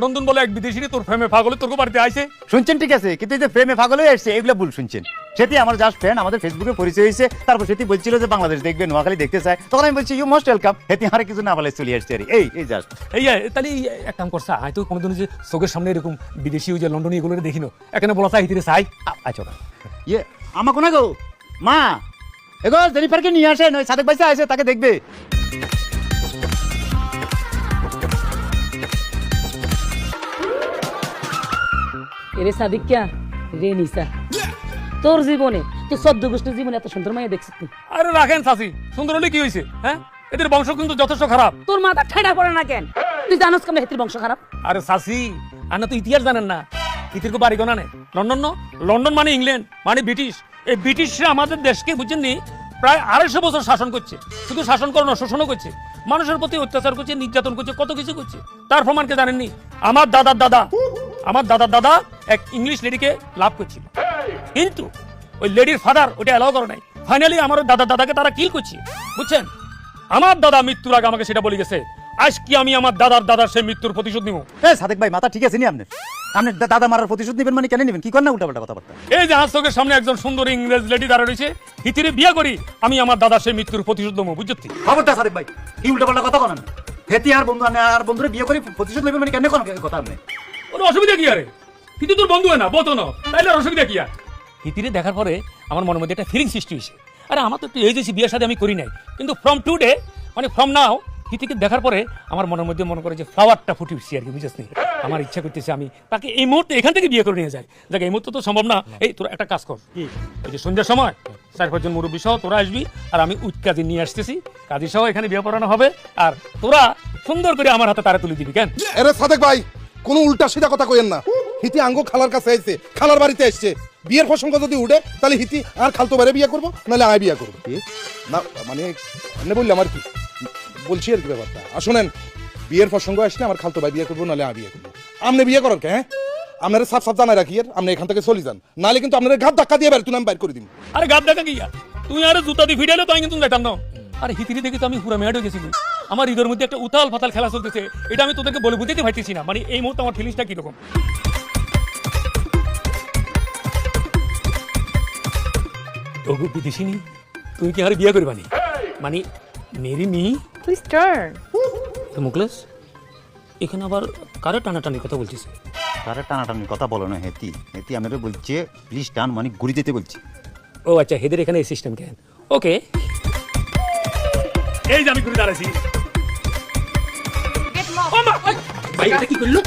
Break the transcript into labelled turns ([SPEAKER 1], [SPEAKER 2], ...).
[SPEAKER 1] নন্দন বলে এক বিদেশি তোর প্রেমে পাগলে তোর বাড়িতে আইছে।
[SPEAKER 2] শুনছেন ঠিক আছে, কিন্তু এই যে প্রেমে পাগল হয়ে আসছে এগুলো ভুল শুনছেন। সেটি আমার জাস্ট ফ্রেন্ড, আমাদের ফেসবুকে পরিচয় হয়েছে, তারপর সেটি বলছিল যে বাংলাদেশ দেখবে, নোয়াখালী দেখতে চায়, তখন আমি বলছি ইউ মোস্ট ওয়েলকাম। সেটি আমার কিছু না বলে চলে আসছে আর এই জাস্ট
[SPEAKER 1] এই তাহলে এক কাম করছা, হয়তো কোনোদিন যে চোখের সামনে এরকম বিদেশি ওই যে লন্ডনে এগুলো দেখিনো, এখানে বলা চাই হিতিরে চাই আচ্ছা
[SPEAKER 2] ইয়ে আমার কোনা গো মা এগো জেনিফারকে নিয়ে আসেন, ওই সাদেক ভাইসা আছে তাকে দেখবে।
[SPEAKER 3] এরে সাদিক কিয়া রে নিসা তোর জীবনে তুই সদ্য গোষ্ঠীর জীবনে এত সুন্দর মাইয়া দেখছিস তুই?
[SPEAKER 1] আরে রাখেন চাচি, সুন্দর হলে কি হয়েছে? হ্যাঁ, এদের বংশ কিন্তু যথেষ্ট খারাপ।
[SPEAKER 3] তোর মাথা ঠাডা পড়ে না কেন? তুই জানোস কেমন হেতির বংশ খারাপ?
[SPEAKER 1] আরে চাচি, আনা তো ইতিহাস জানেন না। ইতির বাড়ি গোনা নেই লন্ডন, লন্ডন মানে ইংল্যান্ড মানে ব্রিটিশ। এই ব্রিটিশরা আমাদের দেশকে বুঝছেন নি প্রায় 250 বছর শাসন করছে। শুধু শাসন করে না, শোষণও করছে, মানুষের প্রতি অত্যাচার করছে, নির্যাতন করছে, কত কিছু করছে। তার প্রমাণকে জানেননি? আমার দাদার দাদা এক ইংলিশ লেডিকে লাভ করছিল, কিন্তু ওই লেডির ফাদার ওটা অ্যালাউ করে নাই। ফাইনালি আমার দাদাকে তারা কিল করছে, বুঝছেন? আমার দাদা মৃত্যুর আগে আমাকে সেটা বলে গেছে, আজ কি আমি আমার দাদার সেই মৃত্যুর প্রতিশোধ নিব।
[SPEAKER 2] সাদেক ভাই মাথা ঠিক আছে নি আপনার? আপনি দাদা মারার প্রতিশোধ নেবেন মানে কেন নেবেন? কি করেন না উল্টাপাল্টা কথাবার্তা?
[SPEAKER 1] এই যে চোখের সামনে একজন সুন্দর ইংরেজ লেডি দাঁড়া রয়েছে, হিতিরে বিয়ে করি আমি আমার দাদার সেই মৃত্যুর প্রতিশোধ নেবো, বুঝছি?
[SPEAKER 2] খবরটা সাদেক ভাই এই উল্টাপাল্টা কথা বলেন। হেতি আর বন্ধু আর বন্ধুরে বিয়ে করে প্রতিশোধ নেবেন মানে কেন কোন কথা আপনি?
[SPEAKER 1] ওর অসুবিধা কি? আরে হিতি তোর বন্ধু হয় না, বতো না, তাইলে আর অসুবিধা কি? আর হিতিরে দেখার পরে আমার মনের মধ্যে একটা ফিলিং সৃষ্টি হয়েছে। আরে আমার তো একটু এই যে বিয়ের সাথে আমি করি নাই, কিন্তু ফ্রম টুডে মানে ফ্রম নাও হিতিকে দেখার পরে আমার মনের মধ্যে মনে করে যে ফ্লাওয়ারটা ফুটে উঠছে আর কি, বুঝছিস? আমার ইচ্ছা করতেছে আমি তাকে এই মুহূর্তে এখান থেকে বিয়ে করে নিয়ে যাই। দেখ এই মুহূর্তে তো সম্ভব না। এই তোরা একটা কাজ কর, ওই যে সন্ধ্যার সময় 4-5 জন মুরব্বী সহ তোরা আসবি, আর আমি উচ্চ কাজী নিয়ে আসতেছি, কাজী সহ এখানে বিয়ে পড়ানো হবে, আর তোরা সুন্দর করে আমার হাতে তারা তুলে দিবি। কেন?
[SPEAKER 4] আরে সাদেক ভাই, কোনো উল্টা সিধা কথা কইেন না। হিতি আঙ্গো খালার কাছে আইছে, খালার বাড়িতে আসছে, বিয়ের প্রসঙ্গ যদি উঠে তাহলে হিতি আর খালতো বাইরে বিয়ে করবো, নাহলে আয় বিয়ে করবো। না মানে এমনি বললাম আর কি, বলছি আর কি ব্যাপারটা। শুনেন, বিয়ের প্রসঙ্গ আসলে আমার খালতো ভাই বিয়ে করবো, নাহলে আমি বিয়ে করবো। আপনি বিয়ে করার কে? হ্যাঁ, আপনারা সাফ সাফ জানাই রাখি, আপনি এখান থেকে চলে যান, নাহলে কিন্তু আপনার ঘাত ধাক্কা দিয়ে বের, তুই আমি বাইর করে দিন।
[SPEAKER 1] আরে গাদ দেখা কি? তুই আরে জুতা দিয়ে ফিটাইলে তো আমি কিন্তু যাইতাম না। আরে হিতিরি দেখে তো আমি পুরো মেয়াড হয়ে গেছি। আমার হৃদয়ের মধ্যে একটা উথাল ফাতাল খেলা চলতেছে, এটা আমি তোদেরকে বলে বুঝতে পারতেছি না। মানে এই মুহূর্তে আমার ফিলিংসটা কিরকম। তবু বিদেশি নি, তুই কি আর বিয়ে করবানি? মানে marry me
[SPEAKER 5] Please turn.
[SPEAKER 1] Mukles, এখানে আবার কারে টানাটানির কথা বলছিস?
[SPEAKER 2] তারা টানাটানির কথা বলো না। হেতি আমাদের বলছে প্লিজ টান মানে গুড়ি দিতে বলছি।
[SPEAKER 1] ও আচ্ছা, হেদের এখানে এই সিস্টেম কেন? ওকে, এই যে আমি ঘুরে দাঁড়াইছি।
[SPEAKER 5] Get lost.
[SPEAKER 1] ভাই এটা কি করলো?